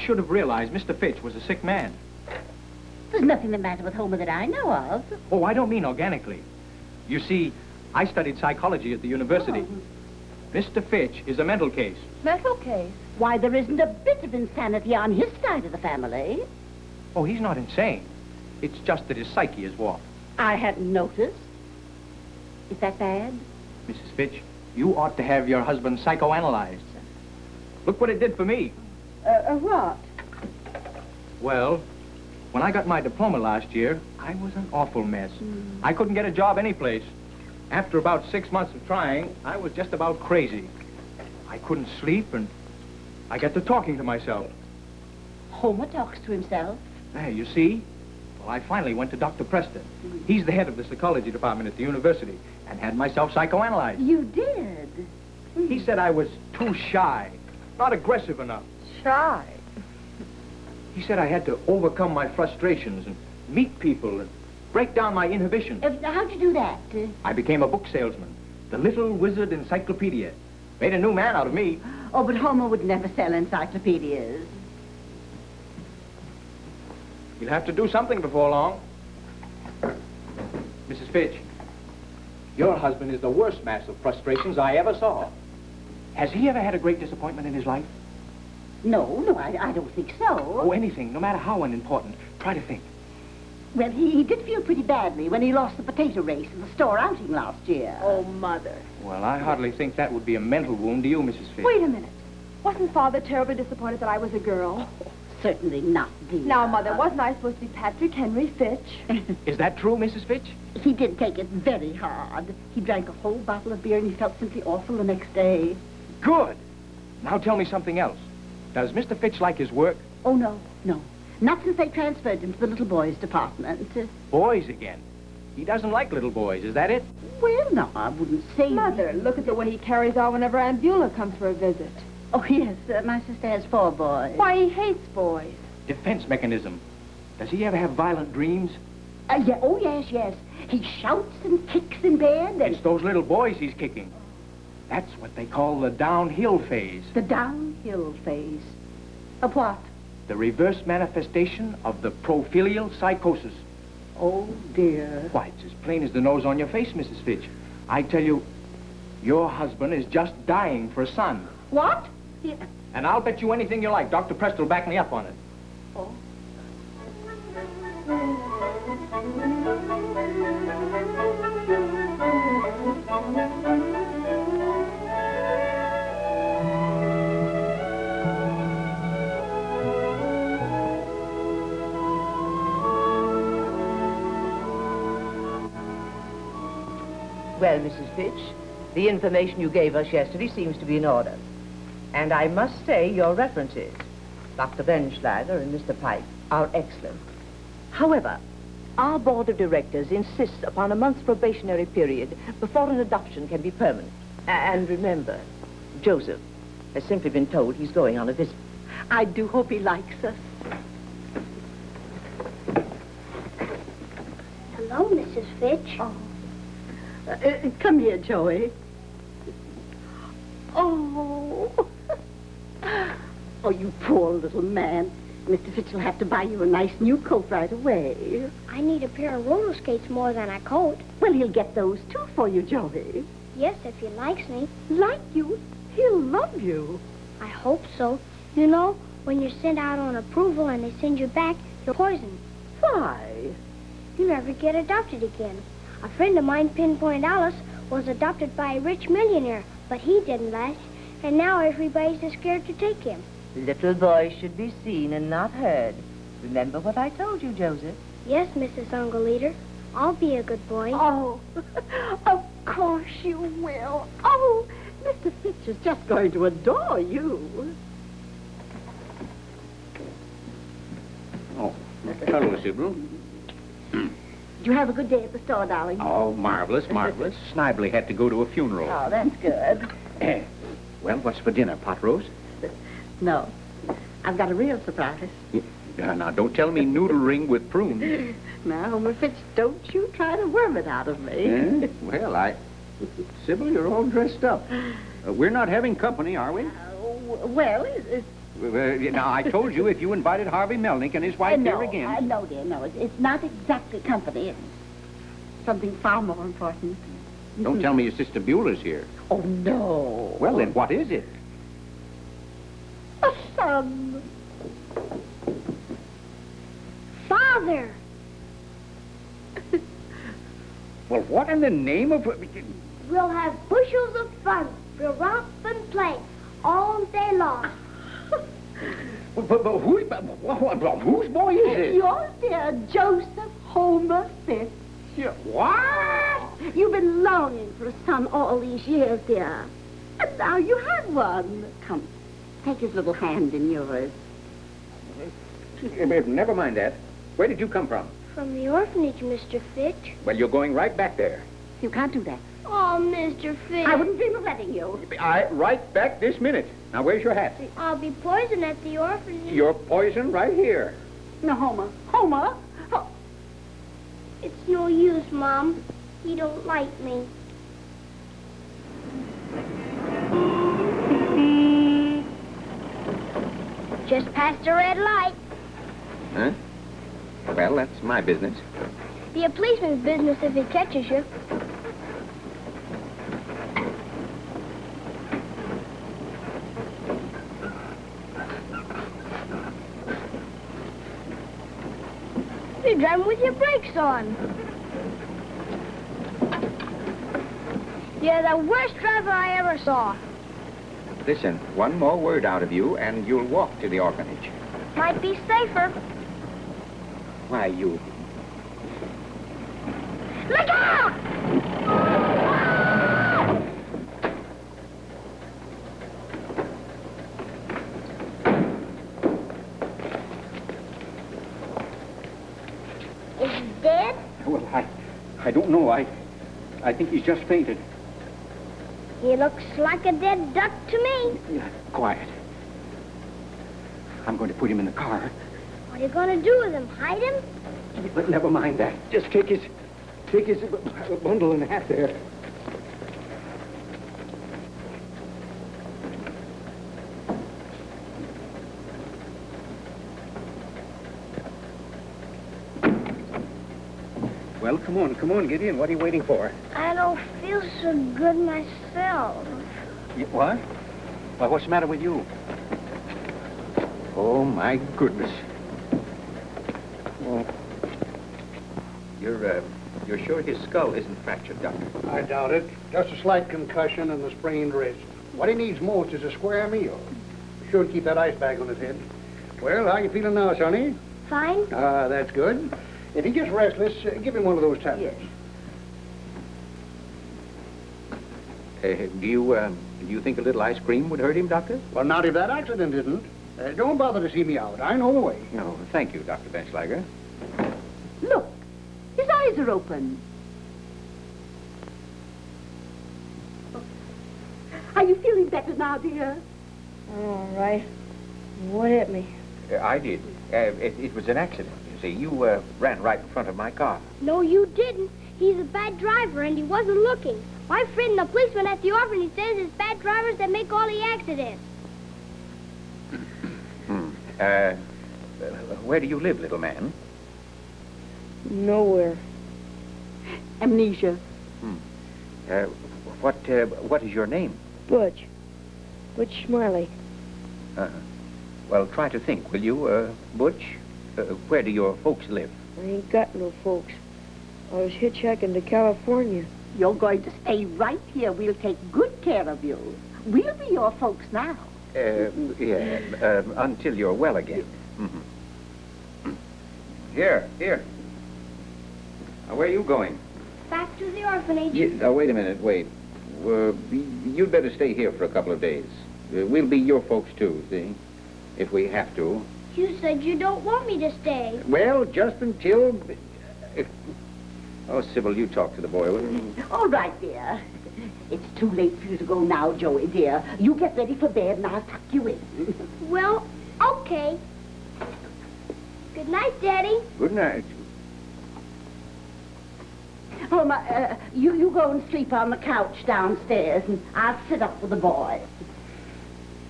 should have realized Mr. Fitch was a sick man. There's nothing the matter with Homer that I know of. Oh, I don't mean organically. You see, I studied psychology at the university. Oh. Mr. Fitch is a mental case. Mental case? Why, there isn't a bit of insanity on his side of the family. Oh, he's not insane. It's just that his psyche is warped. I hadn't noticed. Is that bad? Mrs. Fitch, you ought to have your husband psychoanalyzed. Look what it did for me. What? Well, when I got my diploma last year, I was an awful mess. I couldn't get a job anyplace. After about 6 months of trying, I was just about crazy. I couldn't sleep, and I got to talking to myself. Homer talks to himself. There, you see? Well, I finally went to Dr. Preston. He's the head of the psychology department at the university, and had myself psychoanalyzed. You did? He said I was too shy, not aggressive enough. Shy? He said I had to overcome my frustrations and meet people and break down my inhibitions. How'd you do that? I became a book salesman. The Little Wizard Encyclopedia. Made a new man out of me. Oh, but Homer would never sell encyclopedias. You'll have to do something before long. Mrs. Fitch, your husband is the worst mass of frustrations I ever saw. Has he ever had a great disappointment in his life? No, I don't think so. Oh, anything, no matter how unimportant. Try to think. Well, he did feel pretty badly when he lost the potato race in the store outing last year. Oh, Mother. Well, I hardly think that would be a mental wound to you, Mrs. Fitch. Wait a minute. Wasn't Father terribly disappointed that I was a girl? Certainly not, dear. Now, Mother, wasn't I supposed to be Patrick Henry Fitch? Is that true, Mrs. Fitch? He did take it very hard. He drank a whole bottle of beer and he felt simply awful the next day. Good. Now tell me something else. Does Mr. Fitch like his work? Oh, no. Not since they transferred him to the little boys' department. Boys again. He doesn't like little boys, is that it? Well, no, I wouldn't say... Mother, look at the way he carries on whenever Aunt Beulah comes for a visit. Oh, yes, my sister has 4 boys. Why, he hates boys. Defense mechanism. Does he ever have violent dreams? Yeah, oh, yes. He shouts and kicks in bed and... It's those little boys he's kicking. That's what they call the downhill phase. The downhill phase. Of what? The reverse manifestation of the profilial psychosis. Oh, dear. Why, it's as plain as the nose on your face, Mrs. Fitch. I tell you, your husband is just dying for a son. What? Yeah. And I'll bet you anything you like. Dr. Preston will back me up on it. Oh. Well, Mrs. Fitch, the information you gave us yesterday seems to be in order. And I must say your references, Dr. Benschlager and Mr. Pike, are excellent. However, our board of directors insists upon a month's probationary period before an adoption can be permanent. And remember, Joseph has simply been told he's going on a visit. I do hope he likes us. Hello, Mrs. Fitch. Oh. Come here, Joey. Oh. Oh, you poor little man. Mr. Fitch will have to buy you a nice new coat right away. I need a pair of roller skates more than a coat. Well, he'll get those, too, for you, Joey. Yes, if he likes me. Like you? He'll love you. I hope so. You know, when you're sent out on approval and they send you back, you're poisoned. Why? You never get adopted again. A friend of mine, Pinpoint Alice, was adopted by a rich millionaire, but he didn't last, and now everybody's as scared to take him. Little boys should be seen and not heard. Remember what I told you, Joseph? Yes, Mrs. Uncle Leader. I'll be a good boy. Oh, of course you will. Oh, Mr. Fitch is just going to adore you. Oh, hello, Sybil. Did you have a good day at the store, darling? Oh, marvelous, marvelous. Snively had to go to a funeral. Oh, that's good. Well, what's for dinner, pot roast? No, I've got a real surprise. Now, don't tell me noodle ring with prunes. Now, Homer Fitch, don't you try to worm it out of me. Well, Sybil, you're all dressed up. We're not having company, are we? Well, Now, I told you if you invited Harvey Melnick and his wife here again... No, dear, no. It's not exactly company. It's something far more important. Don't tell me your sister Beulah's here. Oh, no. Well, then, what is it? A son. Father! Well, what in the name of... We'll have bushels of fun. We'll romp and play all day long. But whose boy is it? Yours, dear, Joseph Homer Fitch. What? You've been longing for a son all these years, dear. And now you have one. Come, take his little hand in yours. Never mind that. Where did you come from? From the orphanage, Mr. Fitch. Well, you're going right back there. You can't do that. Oh, Mr. Fitch. I wouldn't dream of letting you. Right back this minute. Now, where's your hat? I'll be poisoned at the orphanage. You're poisoned right here. No, Homer. Homer! Oh. It's no use, Mom. He don't like me. Just past the red light. Huh? Well, that's my business. Be a policeman's business if he catches you. You're driving with your brakes on. You're the worst driver I ever saw. Listen, one more word out of you, and you'll walk to the orphanage. Might be safer. Why, you... Look out! Is he dead? Well, I don't know. I think he's just fainted. He looks like a dead duck to me. Yeah, quiet. I'm going to put him in the car. What are you going to do with him? Hide him? But never mind that. Just take his bundle and hat there. Well, come on, get in. What are you waiting for? I don't feel so good myself. What? Why, what's the matter with you? Oh, my goodness. Oh. You're sure his skull isn't fractured, Doctor? I doubt it. Just a slight concussion and a sprained wrist. What he needs most is a square meal. Be sure to keep that ice bag on his head. Well, how you feeling now, Sonny? Fine. That's good. If he gets restless, give him one of those tablets. Do you think a little ice cream would hurt him, Doctor? Well, not if that accident didn't. Don't bother to see me out. I know the way. No, thank you, Dr. Benschlager. Look, his eyes are open. Are you feeling better now, dear? All right. What hit me? I did. It was an accident, you see. You ran right in front of my car. No, you didn't. He's a bad driver, and he wasn't looking. My friend, the policeman at the orphanage, says it's bad drivers that make all the accidents. Where do you live, little man? Nowhere. Amnesia. What is your name? Butch. Butch Smiley. Well, try to think, will you, Butch? Where do your folks live? I ain't got no folks. I was hitchhiking to California. You're going to stay right here. We'll take good care of you. We'll be your folks now. Yeah, until you're well again. Here. Now, where are you going? Back to the orphanage. Wait a minute, wait. You'd better stay here for a couple of days. We'll be your folks, too, see? If we have to. You said you don't want me to stay. Well, just until... Oh, Sybil, you talk to the boy, will you? All right, dear. It's too late for you to go now, Joey, dear. You get ready for bed, and I'll tuck you in. Well, okay. Good night, Daddy. Good night. Homer, you go and sleep on the couch downstairs, and I'll sit up with the boy.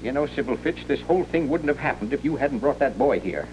You know, Sybil Fitch, this whole thing wouldn't have happened if you hadn't brought that boy here.